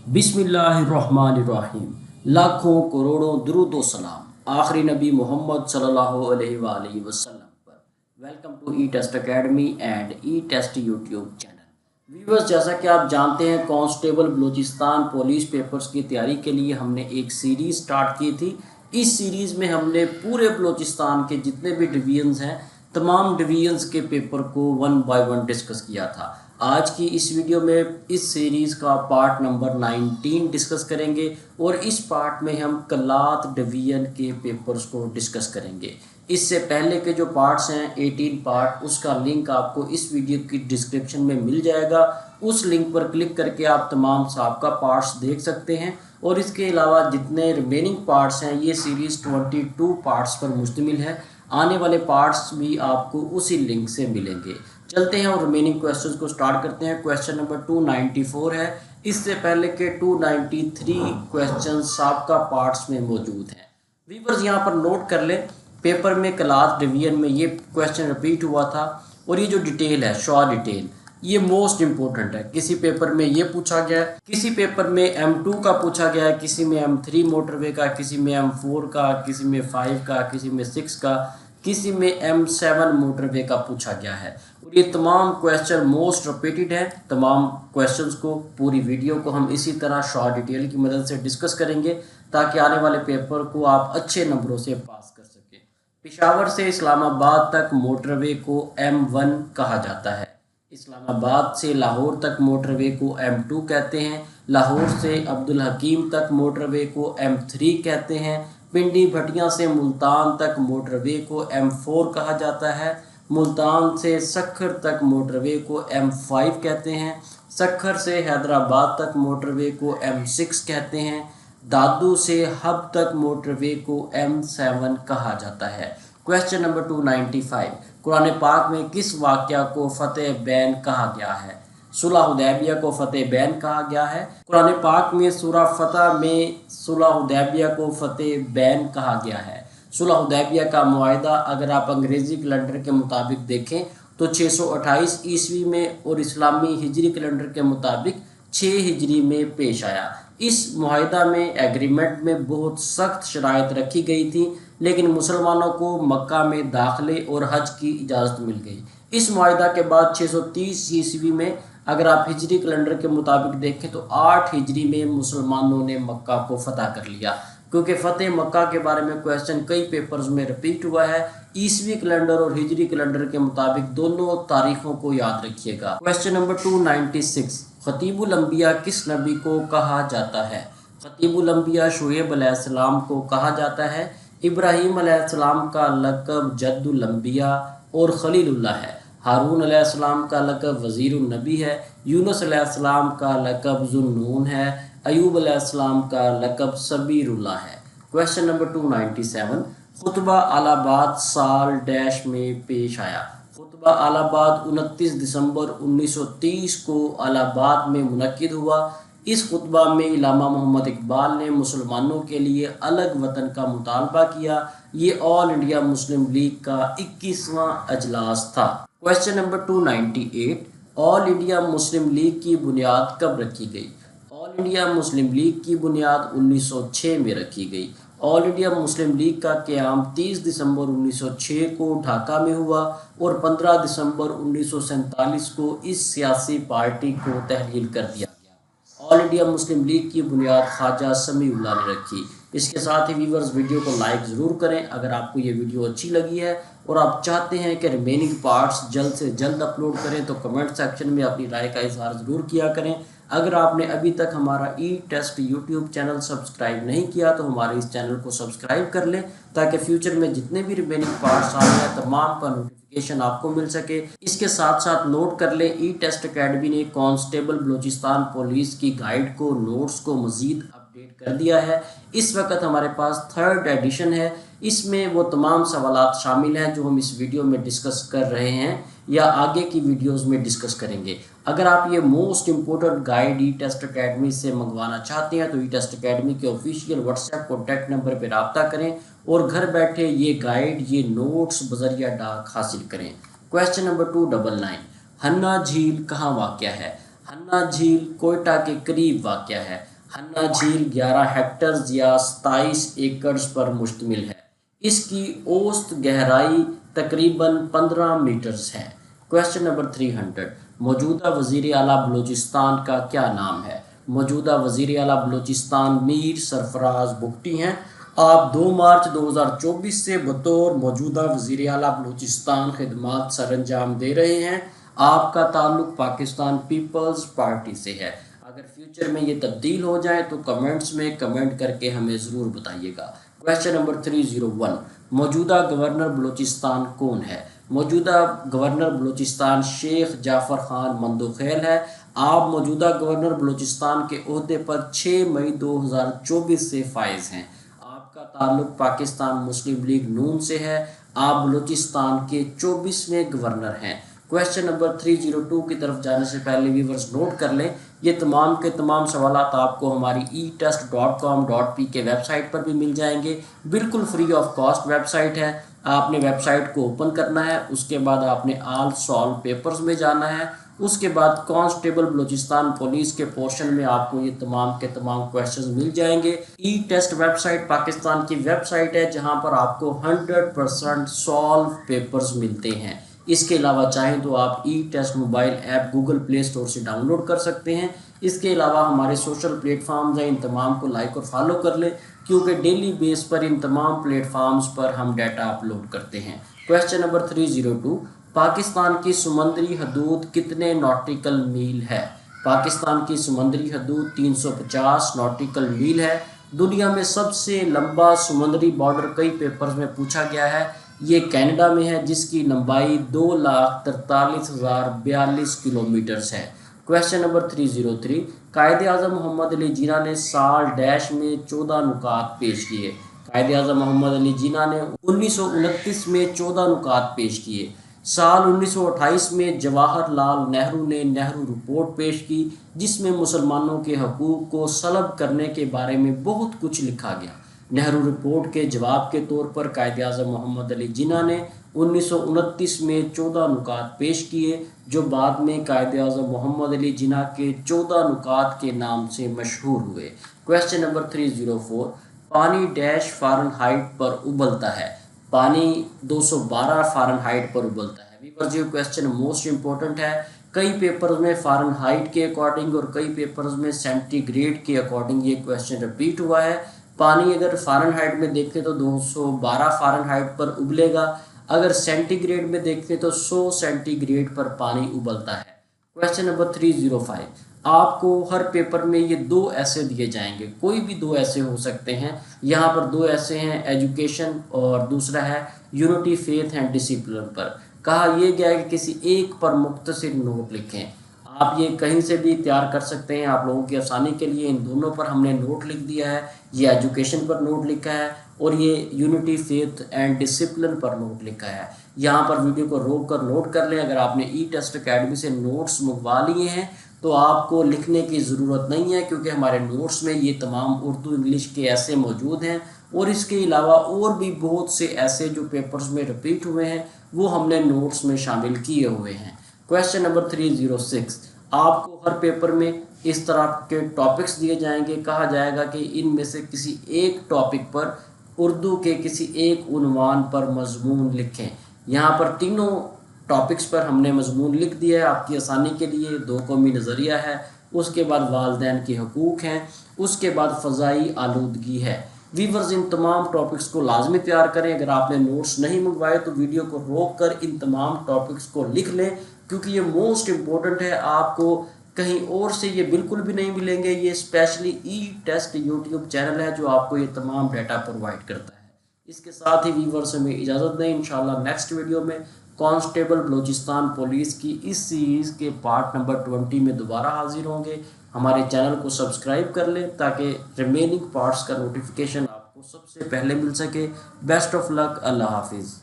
बिस्मिल्लाहिर्रहमानिर्रहीम। लाखों करोड़ों दुरूद व सलाम आखिरी नबी मोहम्मद सल्लल्लाहु अलैहि वसल्लम पर। Welcome to E test academy and E test YouTube channel. Viewers, जैसा कि आप जानते हैं, कांस्टेबल बलूचिस्तान पुलिस पेपर्स की तैयारी के लिए हमने एक सीरीज़ स्टार्ट की थी। इस सीरीज़ में हमने पूरे बलूचिस्तान के जितने भी डिवीजन्स हैं, तमाम डिवीजन्स के पेपर को वन बाय वन डिस्कस किया था। आज की इस वीडियो में इस सीरीज़ का पार्ट नंबर 19 डिस्कस करेंगे और इस पार्ट में हम कलात डिवीजन के पेपर्स को डिस्कस करेंगे। इससे पहले के जो पार्ट्स हैं 18 पार्ट, उसका लिंक आपको इस वीडियो की डिस्क्रिप्शन में मिल जाएगा। उस लिंक पर क्लिक करके आप तमाम साबका पार्ट्स देख सकते हैं और इसके अलावा जितने रिमेनिंग पार्ट्स हैं, ये सीरीज़ 22 पार्ट्स पर मुश्तमिल है। आने वाले पार्ट्स भी आपको उसी लिंक से मिलेंगे। चलते हैं और रिमेनिंग क्वेश्चंस को स्टार्ट करते हैं। क्वेश्चन नंबर 294 है। इससे पहले के 293 क्वेश्चन साबका पार्ट्स में मौजूद हैं। व्यूअर्स, यहाँ पर नोट कर लें, पेपर में क्लास डिवीजन में ये क्वेश्चन रिपीट हुआ था और ये जो डिटेल है, शॉर्ट डिटेल, ये मोस्ट इंपॉर्टेंट है। किसी पेपर में ये पूछा गया है, किसी पेपर में M2 का पूछा गया है, किसी में M3 मोटरवे का, किसी में M4 का, किसी में 5 का, किसी में 6 का, किसी में M7 मोटरवे का पूछा गया है। और ये तमाम क्वेश्चन मोस्ट रिपीटेड है। तमाम क्वेश्चंस को, पूरी वीडियो को हम इसी तरह शॉर्ट डिटेल की मदद से डिस्कस करेंगे ताकि आने वाले पेपर को आप अच्छे नंबरों से पास कर सकें। पेशावर से इस्लामाबाद तक मोटरवे को M1 कहा जाता है। इस्लामाबाद से लाहौर तक मोटरवे को M2 कहते हैं। लाहौर से अब्दुल हकीम तक मोटरवे को M3 कहते हैं। पिंडी भटिया से मुल्तान तक मोटरवे को M4 कहा जाता है। मुल्तान से सखर तक मोटरवे को M5 कहते हैं। सखर से हैदराबाद तक मोटरवे को M6 कहते हैं। दादू से हब तक मोटरवे को M7 कहा जाता है। क्वेश्चन नंबर 295, कुरान पाक में किस वाक़या को फतेह बैन कहा गया है? सुलह हुदैबिया को फतेह बैन कहा गया है। कुरान पाक में सूरह फतह में सुलह हुदैबिया को फतेह बैन कहा गया है। सुलह हुदैबिया का मुआहदा अगर आप अंग्रेज़ी कैलेंडर के मुताबिक देखें तो 628 ईस्वी में और इस्लामी हिजरी कैलेंडर के मुताबिक 6 हिजरी में पेश आया। इस मुआहदा में, एग्रीमेंट में बहुत सख्त शराइत रखी गई थी, लेकिन मुसलमानों को मक्का में दाखिले और हज की इजाज़त मिल गई। इस मुआहदा के बाद 630 ईस्वी में अगर आप हिजरी कैलेंडर के मुताबिक देखें तो 8 हिजरी में मुसलमानों ने मक्का को फतह कर लिया। क्योंकि फ़तेह मक्का के बारे में क्वेश्चन कई पेपर्स में रिपीट हुआ है, ईस्वी कैलेंडर और हिजरी कैलेंडर के मुताबिक दोनों तारीखों को याद रखिएगा। क्वेश्चन नंबर 296, खतीबुल अंबिया किस नबी को कहा जाता है? खतीबुल अंबिया शुएब अलैहिस्सलाम को कहा जाता है। इब्राहीम अलैहिस्सलाम का लक़ब जद्दुल अंबिया और खलीलुल्लाह है। हारून अलैहिस्सलाम का लक़ब वज़ीरुन नबी है। यूनुस अलैहिस्सलाम का लक़ब ज़ुन्नून है। अयूब अलैहिस्सलाम का लक़ब सबीरुल्लाह है। क्वेश्चन नंबर 297, खुतबा अलाहाबाद साल डैश में पेश आया। खुतबा अलाहाबाद 29 दिसंबर 1930 को अलाहाबाद में मुनक्किद हुआ। इस खुतबा में इलामा मोहम्मद इकबाल ने मुसलमानों के लिए अलग वतन का मुतालबा किया। ये ऑल इंडिया मुस्लिम लीग का 21वां अजलास था। Question number 298, all India Muslim league की बुनियाद कब रखी गई? ऑल इंडिया मुस्लिम लीग की बुनियाद 1906 में रखी गई। ऑल इंडिया मुस्लिम लीग का क़याम 30 दिसंबर 1906 को ढाका में हुआ और 15 दिसंबर 1947 को इस सियासी पार्टी को तहलील कर दिया गया। ऑल इंडिया मुस्लिम लीग की बुनियाद ख्वाजा समीउल्लाह ने रखी। इसके साथ ही व्यूअर्स, वीडियो को लाइक ज़रूर करें अगर आपको ये वीडियो अच्छी लगी है और आप चाहते हैं कि रिमेनिंग पार्ट्स जल्द से जल्द अपलोड करें तो कमेंट सेक्शन में अपनी राय का इजहार ज़रूर किया करें। अगर आपने अभी तक हमारा ई टेस्ट यूट्यूब चैनल सब्सक्राइब नहीं किया तो हमारे इस चैनल को सब्सक्राइब कर लें ताकि फ्यूचर में जितने भी रिमेनिंग पार्ट्स आ रहे हैं तमाम का नोटिफिकेशन आपको मिल सके। इसके साथ साथ नोट कर लें, ई टेस्ट अकेडमी ने कांस्टेबल बलूचिस्तान पुलिस की गाइड को, नोट्स को मज़ीद अपडेट कर दिया है। इस वक्त हमारे पास 3rd एडिशन है। इसमें वो तमाम सवालात शामिल हैं जो हम इस वीडियो में डिस्कस कर रहे हैं या आगे की वीडियोस में डिस्कस करेंगे। अगर आप ये मोस्ट इम्पोर्टेंट गाइड ई टेस्ट अकेडमी से मंगवाना चाहते हैं तो ई टेस्ट अकेडमी के ऑफिशियल व्हाट्सएप कॉन्टैक्ट नंबर पर रब्ता करें और घर बैठे ये गाइड, ये नोट्स बजरिया डाक हासिल करें। क्वेश्चन नंबर 299, हन्ना झील कहाँ वाक़या है? हन्ना झील कोयटा के करीब वाक़या है। ہنا جھیل 11 ہیکٹرز یا 27 ایکڑز پر مشتمل ہے۔ اس کی اوسط گہرائی تقریباً 15 میٹرز ہے۔ کویسچن نمبر 300، موجودہ وزیر اعلیٰ بلوچستان کا کیا نام ہے؟ موجودہ وزیر اعلیٰ بلوچستان میر سرفراز بگٹی ہیں۔ آپ 2 مارچ 2024 سے بطور موجودہ وزیر اعلیٰ بلوچستان خدمات سر انجام دے رہے ہیں۔ آپ کا تعلق پاکستان پیپلز پارٹی سے ہے۔ اگر فیوچر میں یہ تبدیل ہو جائے تو کمنٹس میں کمنٹ کر کے ہمیں ضرور بتائیے گا۔ کویسچن نمبر 301، موجودہ گورنر بلوچستان کون ہے؟ موجودہ گورنر بلوچستان شیخ جعفر خان مندوخیل ہے۔ آپ موجودہ گورنر بلوچستان کے عہدے پر 6 مئی 2024 سے فائز ہیں۔ آپ کا تعلق پاکستان مسلم لیگ نون سے ہے۔ آپ بلوچستان کے 24ویں گورنر ہیں۔ کویسچن نمبر 302 کی طرف جانے سے پہلے ویورز نوٹ کر لیں، یہ تمام کے تمام سوالات آپ کو ہماری etest.com.p کے ویب سائٹ پر بھی مل جائیں گے۔ بالکل free of cost website ہے۔ آپ نے ویب سائٹ کو اوپن کرنا ہے، اس کے بعد آپ نے آل سالو پیپرز میں جانا ہے، اس کے بعد کانسٹیبل بلوچستان پولیس کے پورشن میں آپ کو یہ تمام کے تمام کویسچنز مل جائیں گے۔ E test website Pakistan کی ویب سائٹ ہے جہاں پر آپ کو 100% سالو پیپرز ملتے ہیں۔ اس کے علاوہ چاہیں تو آپ ای test mobile app Google Play store سے ڈاؤن لوڈ کر سکتے ہیں۔ اس کے علاوہ ہمارے سوشل پلیٹ فارمز ہیں، ان تمام کو لائک اور فالو کر لیں کیونکہ ڈیلی بیس پر ان تمام پلیٹ فارمز پر ہم ڈیٹا اپلوڈ کرتے ہیں۔ کویسچن نمبر 302، پاکستان کی سمندری حدود کتنے ناٹیکل میل ہے؟ پاکستان کی سمندری حدود 350 ناٹیکل میل ہے۔ دنیا میں سب سے لمبا سمندری بارڈر کئی پیپرز میں پوچھا گیا ہے، یہ کینیڈا میں ہے جس کی لمبائی 2,43,042 کلومیٹرز ہے۔ کویسچن نمبر 303، قائد اعظم محمد علی جناح نے سال ڈیش میں 14 نکات پیش کیے۔ قائد اعظم محمد علی جناح نے 1929 میں 14 نکات پیش کیے۔ سال 1928 میں جواہر لال نہرو نے نہرو رپورٹ پیش کی جس میں مسلمانوں کے حقوق کو سلب کرنے کے بارے میں بہت کچھ لکھا گیا۔ نہرو رپورٹ کے جواب کے طور پر قائد اعظم محمد علی جناح نے 1929 میں 14 نکات پیش کیے جو بعد میں قائد اعظم محمد علی جناح کے 14 نکات کے نام سے مشہور ہوئے۔ کویسچن نمبر 304، پانی ڈیش فارن ہائٹ پر ابلتا ہے؟ پانی 212 فارن ہائٹ پر ابلتا ہے۔ ویورز یہ کویسچن موسٹ امپورٹنٹ ہے۔ کئی پیپرز میں فارن ہائٹ کے اکارڈنگ اور کئی پیپرز میں سینٹی گریڈ کے اکارڈنگ یہ کویسچن رپیٹ ہوا ہے۔ پانی اگر فارن ہائٹ میں دیکھیں تو 212 فارن ہائٹ پر ابلے گا، اگر سینٹی گریڈ میں دیکھیں تو 100 سینٹی گریڈ پر پانی ابلتا ہے۔ کویسچن نمبر 305، آپ کو ہر پیپر میں یہ 2 ایسے دیے جائیں گے، کوئی بھی 2 ایسے ہو سکتے ہیں۔ یہاں پر 2 ایسے ہیں، ایجوکیشن اور دوسرا ہے یونٹی فیتھ اینڈ ڈسپلن پر۔ کہا یہ گیا ہے کہ کسی ایک پر مختصر نوٹ لکھیں۔ آپ یہ کہیں سے بھی تیار کر سکتے ہیں، آپ لوگوں کی آسانی کے لیے ان دونوں پر ہم نے نوٹ لکھ دیا ہے۔ یہ ایجوکیشن پر نوٹ لکھا ہے اور یہ یونٹی فیتھ اینڈ ڈسپلن پر نوٹ لکھا ہے۔ یہاں پر ویڈیو کو روک کر نوٹ کر لیں۔ اگر آپ نے ای ٹیسٹ اکیڈمی سے نوٹس منگوا لیے ہیں تو آپ کو لکھنے کی ضرورت نہیں ہے کیونکہ ہمارے نوٹس میں یہ تمام اردو انگلش کے ایسے موجود ہیں اور اس کے علاوہ اور بھی بہت سے ایسے جو پیپرز میں رپیٹ ہوئے ہیں وہ ہم نے نوٹس میں شامل کیے ہوئے ہیں۔ کویسچن نمبر 306، آپ کو ہر پیپر میں اس طرح کے ٹاپکس دیے جائیں گے، کہا جائے گا کہ ان میں سے کسی ایک ٹاپک پر اردو کے کسی ایک عنوان پر مضمون لکھیں۔ یہاں پر تینوں ٹاپکس پر ہم نے مضمون لکھ دیا ہے آپ کی آسانی کے لیے۔ 2 قومی نظریہ ہے، اس کے بعد والدین کے حقوق ہیں، اس کے بعد فضائی آلودگی ہے۔ ویورز ان تمام ٹاپکس کو لازمی تیار کریں۔ اگر آپ نے نوٹس نہیں منگوائے تو ویڈیو کو روک کر ان تمام ٹاپکس کو لکھ لیں کیونکہ یہ موسٹ امپورٹنٹ ہے۔ آپ کو کہیں اور سے یہ بالکل بھی نہیں ملیں گے۔ یہ especially E test YouTube channel ہے جو آپ کو یہ تمام ڈیٹا پرووائڈ کرتا ہے۔ اس کے ساتھ ہی ویورز ہمیں اجازت دیں، انشاءاللہ نیکسٹ ویڈیو میں کانسٹیبل بلوچستان پولیس کی اس سیریز کے پارٹ نمبر 20 میں دوبارہ حاضر ہوں گے۔ ہمارے چینل کو سبسکرائب کر لیں تاکہ ریمیننگ پارٹس کا نوٹیفیکیشن آپ کو سب سے پہلے مل سکے۔ بیسٹ آف لک، اللہ حافظ۔